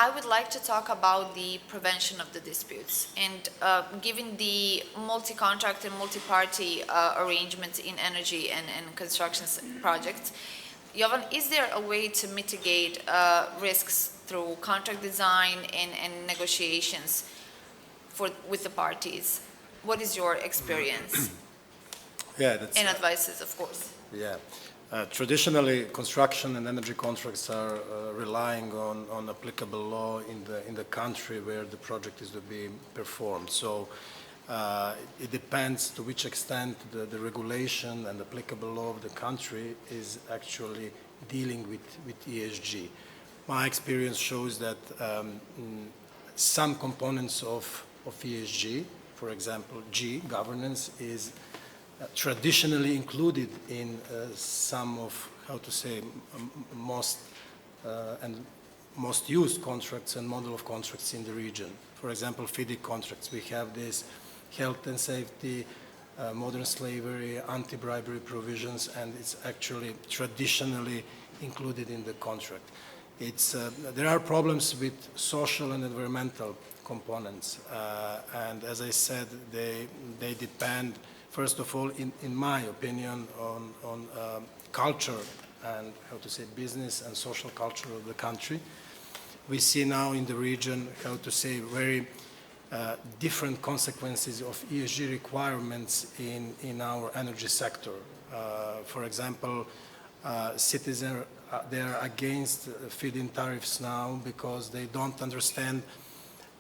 I would like to talk about the prevention of the disputes. And given the multi-contract and multi-party arrangements in energy and construction projects, Jovan, is there a way to mitigate risks through contract design and negotiations with the parties? What is your experience? Yeah, that's, and advices, of course. Yeah. Traditionally, construction and energy contracts are relying on applicable law in the country where the project is to be performed. So it depends to which extent the regulation and applicable law of the country is actually dealing with ESG. My experience shows that some components of ESG, for example, G, governance, is traditionally included in some of, how to say, most used contracts and model of contracts in the region. For example, FIDIC contracts, we have this health and safety, modern slavery, anti-bribery provisions, and it's actually traditionally included in the contract. There are problems with social and environmental components, and as I said, they depend, first of all, in my opinion, on culture and, how to say, business and social culture of the country. We see now in the region, how to say, very different consequences of ESG requirements in our energy sector. For example, citizens, they are against feed-in tariffs now because they don't understand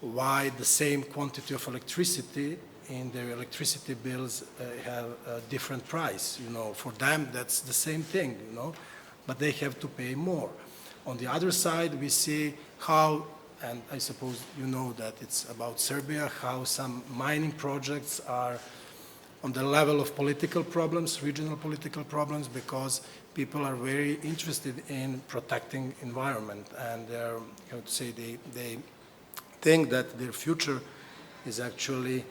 why the same quantity of electricity in their electricity bills have a different price. You know, for them that's the same thing, you know, but they have to pay more. On the other side, we see how, and I suppose you know that it's about Serbia, how some mining projects are on the level of political problems, regional political problems, because people are very interested in protecting environment, and they're, how to say, they think that their future is actually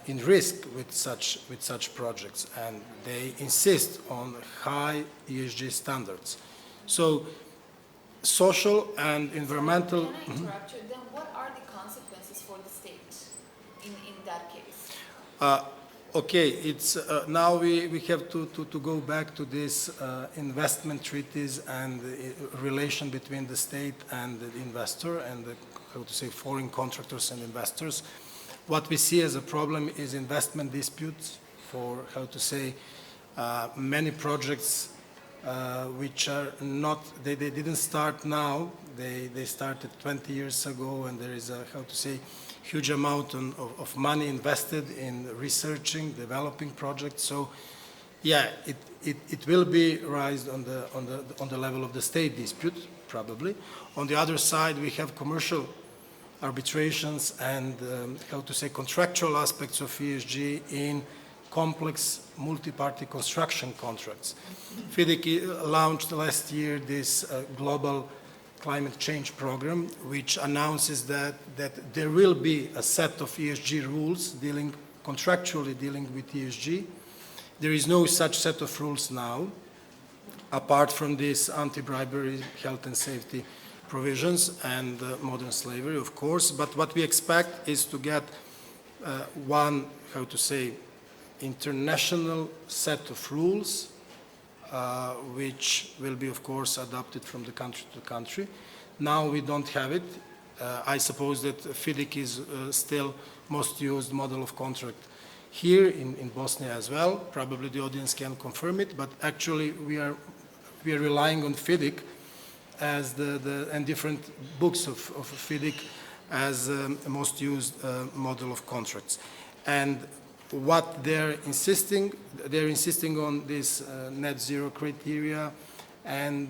in risk with such projects, and they insist on high ESG standards. So, social and environmental. Can I interrupt you? Then what are the consequences for the state in that case? Okay, it's now we have to go back to this investment treaties and relation between the state and the investor and the, how to say, foreign contractors and investors. What we see as a problem is investment disputes for, how to say, many projects which are not, they didn't start now, they started 20 years ago, and there is a, how to say, huge amount of money invested in researching, developing projects. So yeah, it will be raised on the level of the state dispute, probably. On the other side, we have commercial arbitrations and, how to say, contractual aspects of ESG in complex multi-party construction contracts. FIDIC launched last year this global climate change program, which announces that there will be a set of ESG rules contractually dealing with ESG. There is no such set of rules now, apart from this anti-bribery, health and safety provisions and modern slavery, of course. But what we expect is to get one, how to say, international set of rules which will be, of course, adopted from the country to country. Now we don't have it. I suppose that FIDIC is still most used model of contract here in Bosnia as well. Probably the audience can confirm it, but actually we are relying on FIDIC as and different books of FIDIC as a most used model of contracts. And what they're insisting on this net zero criteria and,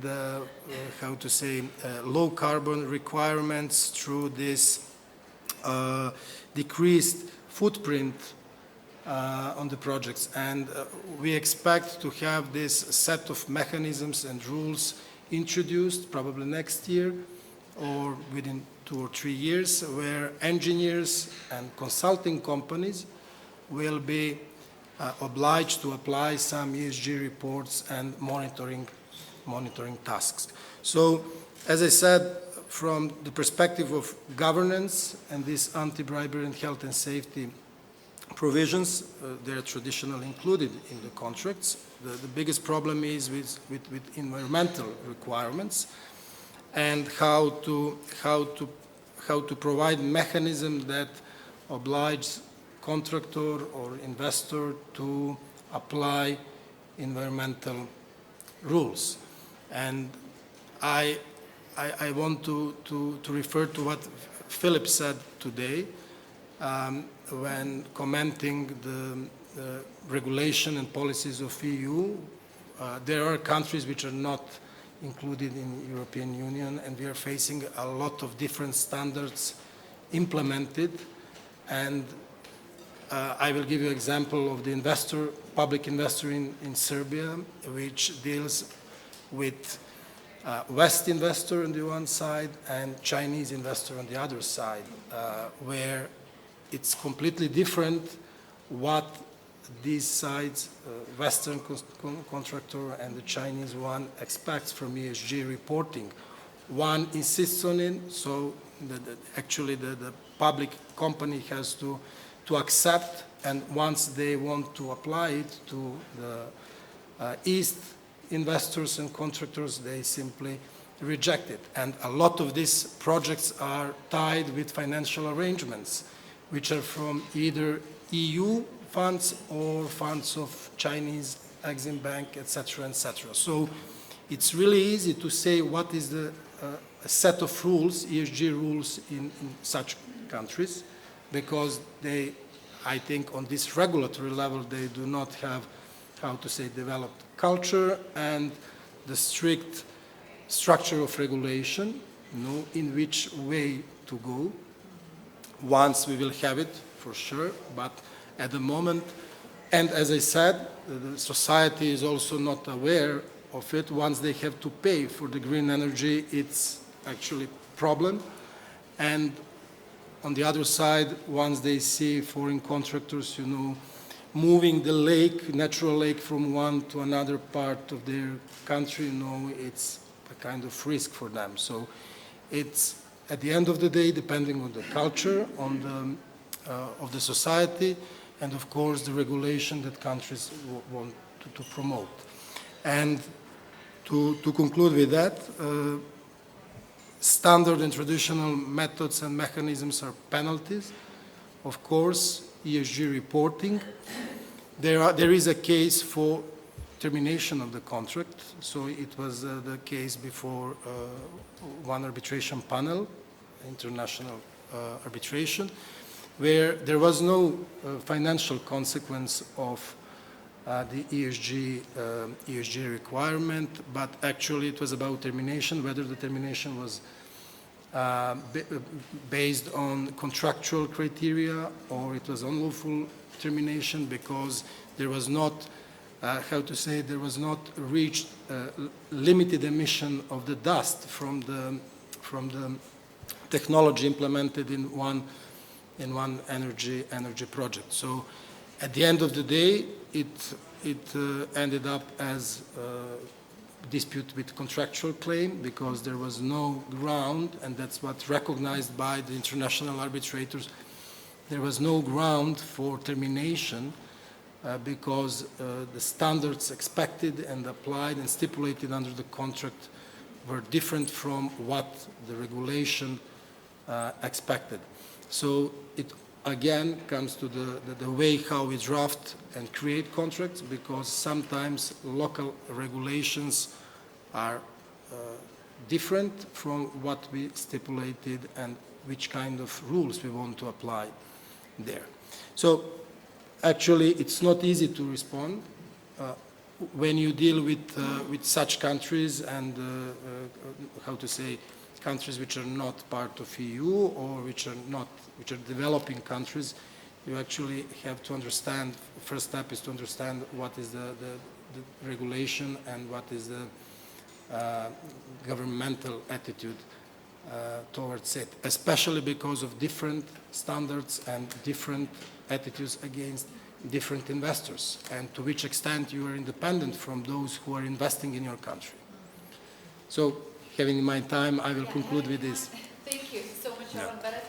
how to say, low carbon requirements through this decreased footprint on the projects. And we expect to have this set of mechanisms and rules introduced probably next year or within 2 or 3 years, where engineers and consulting companies will be obliged to apply some ESG reports and monitoring tasks. So, as I said, from the perspective of governance and these anti-bribery and health and safety provisions, they're traditionally included in the contracts. The biggest problem is with environmental requirements and how to provide mechanism that obliges contractor or investor to apply environmental rules. And I want to refer to what Philip said today when commenting the regulation and policies of EU. There are countries which are not included in European Union, and we are facing a lot of different standards implemented. And I will give you an example of the investor, public investor in Serbia, which deals with West investor on the one side and Chinese investor on the other side, where it's completely different what these sides, Western contractor and the Chinese one, expects from ESG reporting. One insists on it, so actually the public company has to accept, and once they want to apply it to the East investors and contractors, they simply reject it. And a lot of these projects are tied with financial arrangements, which are from either EU funds or funds of Chinese Exim Bank, etc., etc. So it's really easy to say what is the a set of rules, ESG rules in such countries, because they, I think on this regulatory level, they do not have, how to say, developed culture and the strict structure of regulation, in which way to go. Once we will have it, for sure, but at the moment, and as I said, the society is also not aware of it. Once they have to pay for the green energy, it's actually a problem. And on the other side, once they see foreign contractors, moving the lake, natural lake, from one to another part of their country, it's a kind of risk for them. So it's, at the end of the day, depending on the culture, on of the society, and of course the regulation that countries want to promote. And to conclude with that, standard and traditional methods and mechanisms are penalties. Of course, ESG reporting. There is a case for termination of the contract. So it was the case before one arbitration panel, international arbitration, where there was no financial consequence of the ESG requirement, but actually it was about termination, whether the termination was based on contractual criteria or it was unlawful termination because there was not, there was not reached limited emission of the dust from the technology implemented in one energy project. So at the end of the day, it ended up as a dispute with contractual claim because there was no ground, and that's what's recognized by the international arbitrators. There was no ground for termination because the standards expected and applied and stipulated under the contract were different from what the regulation expected. So it again comes to the way how we draft and create contracts, because sometimes local regulations are different from what we stipulated and which kind of rules we want to apply there. So actually it's not easy to respond when you deal with such countries and countries which are not part of EU or which are developing countries. You actually have to understand, the first step is to understand what is the regulation and what is the governmental attitude towards it, especially because of different standards and different attitudes against different investors, and to which extent you are independent from those who are investing in your country. So having in my time, I will conclude with this. Thank you so much, Yeah. Jovan.